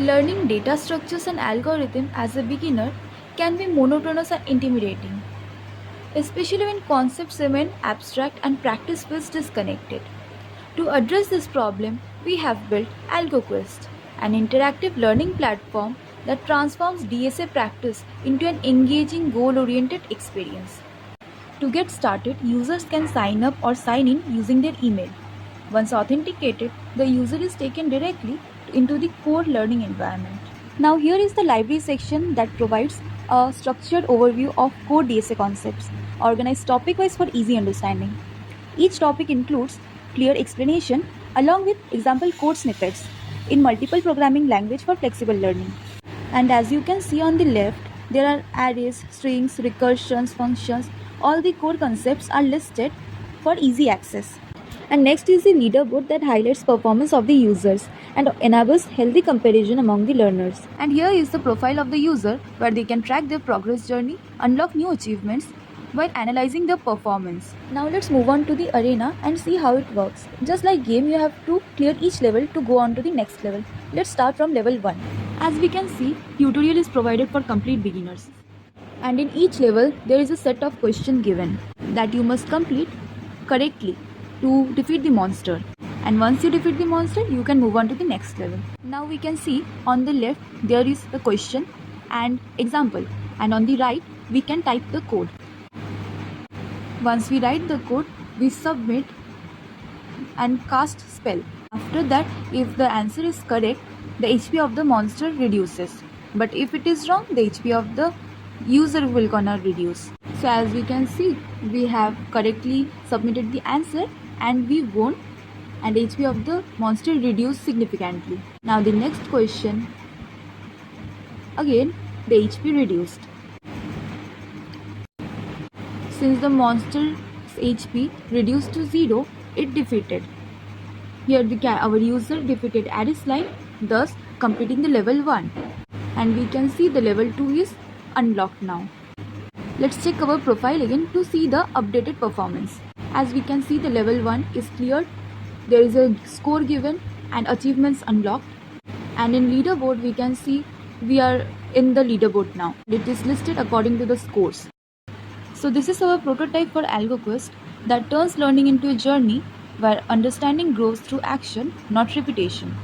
Learning data structures and algorithms as a beginner can be monotonous and intimidating, especially when concepts remain abstract and practice feels disconnected. To address this problem, we have built AlgoQuest, an interactive learning platform that transforms DSA practice into an engaging, goal-oriented experience. To get started, users can sign up or sign in using their email. Once authenticated, the user is taken directly into the core learning environment. Now here is the library section that provides a structured overview of core DSA concepts, organized topic-wise for easy understanding. Each topic includes clear explanation along with example code snippets in multiple programming language for flexible learning. And as you can see on the left, there are arrays, strings, recursions, functions. All the core concepts are listed for easy access. And next is the leaderboard that highlights performance of the users and enables healthy comparison among the learners. And here is the profile of the user where they can track their progress journey, unlock new achievements while analyzing their performance. Now let's move on to the arena and see how it works. Just like game, you have to clear each level to go on to the next level. Let's start from level 1. As we can see, tutorial is provided for complete beginners. And in each level, there is a set of questions given that you must complete correctly to defeat the monster. And once you defeat the monster, you can move on to the next level. Now we can see on the left, there is the question and example. And on the right, we can type the code. Once we write the code, we submit and cast spell. After that, if the answer is correct, the HP of the monster reduces. But if it is wrong, the HP of the user will gonna reduce. So as we can see, we have correctly submitted the answer and we won, and HP of the monster reduced significantly. Now the next question, again the HP reduced. Since the monster's HP reduced to 0, it defeated. Here our user defeated Aris line, thus completing the level 1. And we can see the level 2 is unlocked now. Let's check our profile again to see the updated performance. As we can see, the level 1 is cleared. There is a score given and achievements unlocked. And in leaderboard, we can see we are in the leaderboard now. It is listed according to the scores. So this is our prototype for AlgoQuest that turns learning into a journey where understanding grows through action, not repetition.